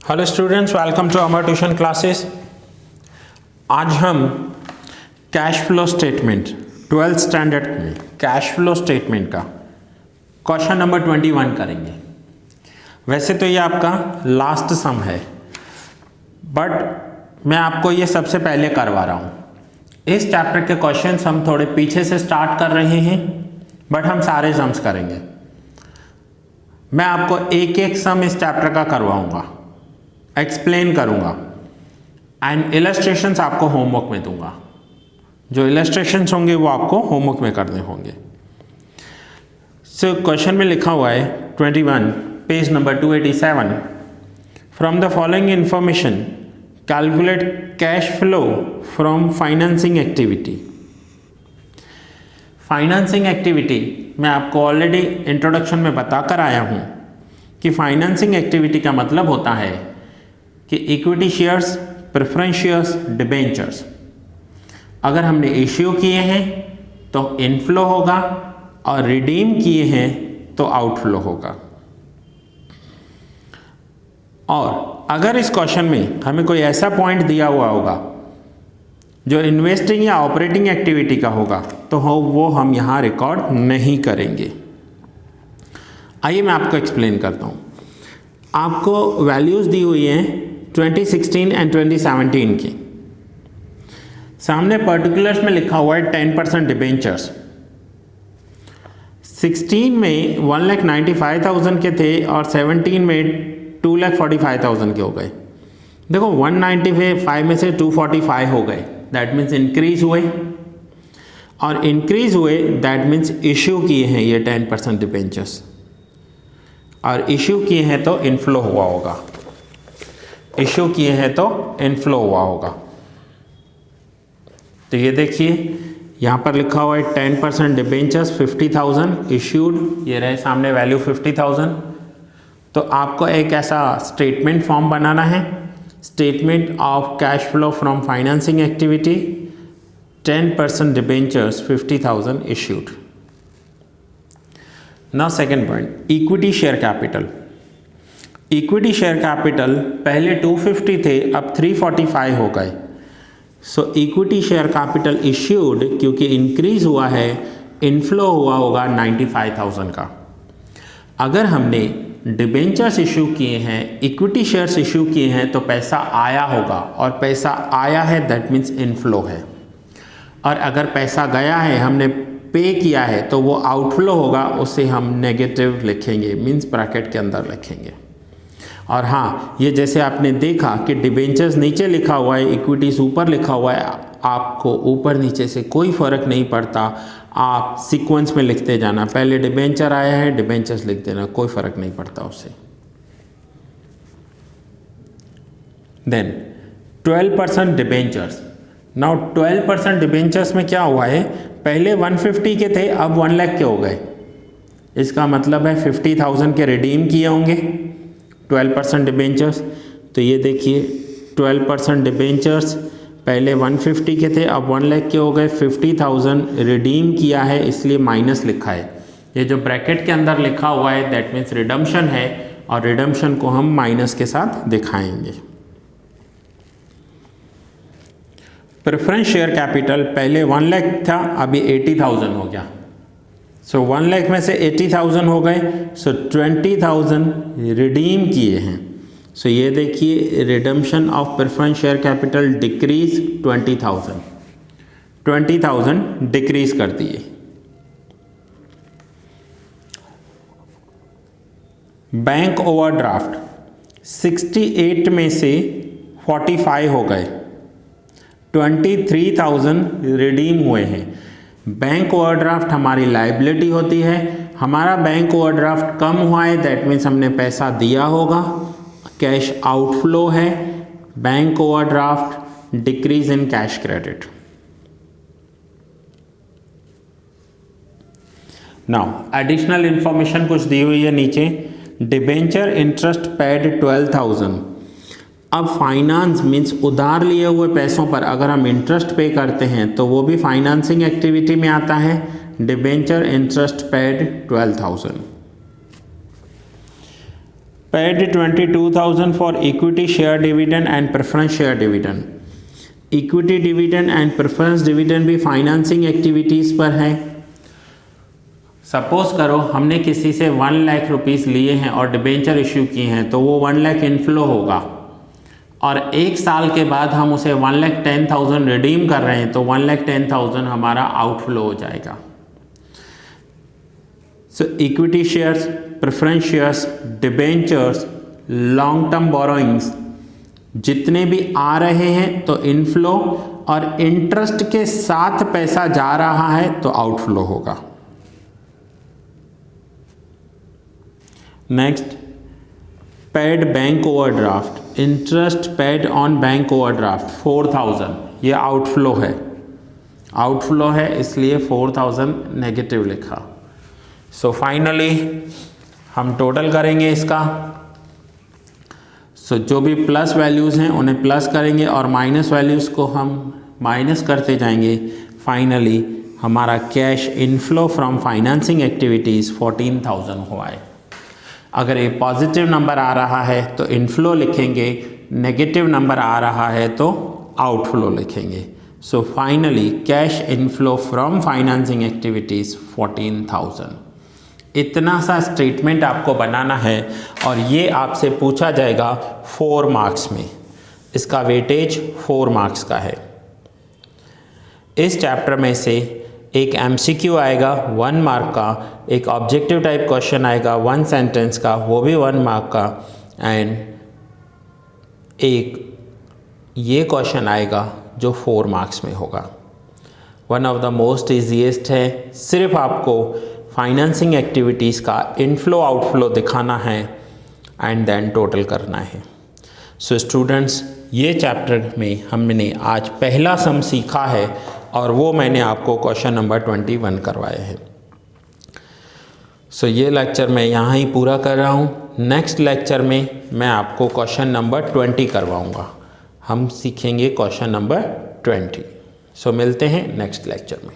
Hello students, welcome to Amar tuition classes. आज हम cash flow statement 12th standard में cash flow statement का question number 21 करेंगे। वैसे तो ये आपका लास्ट सम है, बट मैं आपको ये सबसे पहले करवा रहा हूँ। इस चैप्टर के क्वेश्चंस हम थोड़े पीछे से स्टार्ट कर रहे हैं, बट हम सारे सम्स करेंगे। मैं आपको एक एक सम इस चैप्टर का करवाऊंगा, एक्सप्लेन करूंगा एंड इलस्ट्रेशंस आपको होमवर्क में दूंगा। जो इलस्ट्रेशंस होंगे वो आपको होमवर्क में करने होंगे। सो क्वेश्चन में लिखा हुआ है 21 page number 287, from the following information calculate cash flow from financing activity. Financing activity मैं आपको ऑलरेडी इंट्रोडक्शन में बता कर आया हूं कि फाइनेंसिंग एक्टिविटी का मतलब होता है कि equity shares, preference shares, debentures अगर हमने इश्यू किए हैं तो इनफ्लो होगा और रिडीम किए हैं तो आउटफ्लो होगा। और अगर इस क्वेश्चन में हमें कोई ऐसा पॉइंट दिया हुआ होगा जो इन्वेस्टिंग या ऑपरेटिंग एक्टिविटी का होगा तो वो हम यहाँ रिकॉर्ड नहीं करेंगे। आइए मैं आपको एक्सप्लेन करता हूँ। आपको वैल्यूज़ दी हुई हैं 2016 एंड 2017 की। सामने पर्टिकुलर्स में लिखा हुआ है 10% डिबेंचर्स। 16 में 1,95,000 के थे और 17 में 2,45,000 के हो गए। देखो 195 में से 245 हो गए, दैट मीन्स इंक्रीज हुए, और इंक्रीज हुए दैट मीन्स इश्यू किए हैं ये 10% डिबेंचर्स, और इश्यू किए हैं तो इनफ्लो हुआ होगा। इश्यू किए हैं तो इनफ्लो हुआ होगा। तो ये देखिए यहाँ पर लिखा हुआ है 10% डिबेंचर्स 50,000 इश्यूड, ये रहे सामने वैल्यू 50,000। तो आपको एक ऐसा स्टेटमेंट फॉर्म बनाना है, statement of cash flow from financing activity 10% debentures 50,000 issued. Now second point, equity share capital. Equity share capital पहले 250 थे, अब 345 हो गए। सो इक्विटी शेयर कैपिटल इश्यूड क्योंकि इंक्रीज हुआ है, इनफ्लो हुआ होगा 95,000 का। अगर हमने डिबेंचर्स इशू किए हैं, इक्विटी शेयर्स इशू किए हैं तो पैसा आया होगा, और पैसा आया है दैट मीन्स इनफ्लो है। और अगर पैसा गया है, हमने पे किया है, तो वो आउटफ्लो होगा, उसे हम नेगेटिव लिखेंगे, मीन्स ब्रैकेट के अंदर लिखेंगे। और हाँ, ये जैसे आपने देखा कि डिबेंचर्स नीचे लिखा हुआ है, इक्विटीज ऊपर लिखा हुआ है, आपको ऊपर नीचे से कोई फर्क नहीं पड़ता, आप सीक्वेंस में लिखते जाना। पहले डिबेंचर आया है, डिबेंचर्स लिख देना, कोई फर्क नहीं पड़ता उससे। Then 12% debentures. नाउ 12% डिबेंचर्स में क्या हुआ है, पहले 150 के थे, अब 1 लाख के हो गए। इसका मतलब है 50,000 के रिडीम किए होंगे 12% डिबेंचर्स। तो ये देखिए 12% डिबेंचर्स पहले 150 के थे, अब 1 लाख के हो गए। 50,000 रिडीम किया है, इसलिए माइनस लिखा है। ये जो ब्रैकेट के अंदर लिखा हुआ है दैट मीन्स रिडम्पशन है, और रिडम्पशन को हम माइनस के साथ दिखाएंगे। प्रेफरेंस शेयर कैपिटल पहले 1 लाख था, अभी 80,000 हो गया। सो 1 लाख में से 80,000 हो गए, सो 20,000 रिडीम किए हैं। सो ये देखिए redemption of preference share capital decrease 20,000 decrease कर दिए। बैंक ओवरड्राफ्ट 68 में से 45 हो गए, 23,000 रिडीम हुए हैं। बैंक ओवरड्राफ्ट हमारी लायबिलिटी होती है, हमारा बैंक ओवरड्राफ्ट कम हुआ है दैट मीन्स हमने पैसा दिया होगा, कैश आउटफ्लो है। Bank overdraft decrease in cash credit. Now additional information कुछ दी हुई है नीचे। Debenture interest paid 12,000। अब फाइनेंस मीन्स उधार लिए हुए पैसों पर अगर हम इंटरेस्ट पे करते हैं तो वो भी फाइनेंसिंग एक्टिविटी में आता है। Debenture interest paid 12,000। Paid 22,000 for equity share dividend and preference share dividend. Equity dividend and preference dividend भी फाइनेंसिंग एक्टिविटीज़ पर है। सपोज करो हमने किसी से 1 लाख रुपीज़ लिए हैं और डिबेंचर इश्यू किए हैं, तो वो 1 लाख इनफ्लो होगा और 1 साल के बाद हम उसे 1,10,000 रिडीम कर रहे हैं तो 1,10,000 हमारा आउटफ्लो हो जाएगा। So equity shares, preference shares, debentures, long term borrowings जितने भी आ रहे हैं तो इनफ्लो, और इंटरेस्ट के साथ पैसा जा रहा है तो आउटफ्लो होगा। Next, paid bank overdraft, interest paid on bank overdraft 4,000, ये आउटफ्लो है इसलिए 4,000 नेगेटिव लिखा। सो फाइनली हम टोटल करेंगे इसका। सो जो भी प्लस वैल्यूज़ हैं उन्हें प्लस करेंगे और माइनस वैल्यूज़ को हम माइनस करते जाएंगे। फाइनली हमारा cash inflow from financing activities 14,000 हुआ है। अगर ये पॉजिटिव नंबर आ रहा है तो इनफ्लो लिखेंगे, नेगेटिव नंबर आ रहा है तो आउटफ्लो लिखेंगे। So finally cash inflow from financing activities 14,000। इतना सा स्टेटमेंट आपको बनाना है और ये आपसे पूछा जाएगा 4 मार्क्स में। इसका वेटेज 4 मार्क्स का है। इस चैप्टर में से एक MCQ आएगा 1 मार्क का, एक ऑब्जेक्टिव टाइप क्वेश्चन आएगा 1 सेंटेंस का, वो भी 1 मार्क का, एंड एक ये क्वेश्चन आएगा जो 4 मार्क्स में होगा। One of the most easiest है। सिर्फ आपको फाइनेंसिंग एक्टिविटीज़ का इनफ्लो आउटफ्लो दिखाना है एंड देन टोटल करना है। सो स्टूडेंट्स, ये चैप्टर में हमने आज पहला सम सीखा है और वो मैंने आपको क्वेश्चन नंबर 21 करवाया है। सो ये लेक्चर मैं यहाँ ही पूरा कर रहा हूँ। नेक्स्ट लेक्चर में मैं आपको क्वेश्चन नंबर 20 करवाऊँगा। हम सीखेंगे क्वेश्चन नंबर 20। सो मिलते हैं नेक्स्ट लेक्चर में।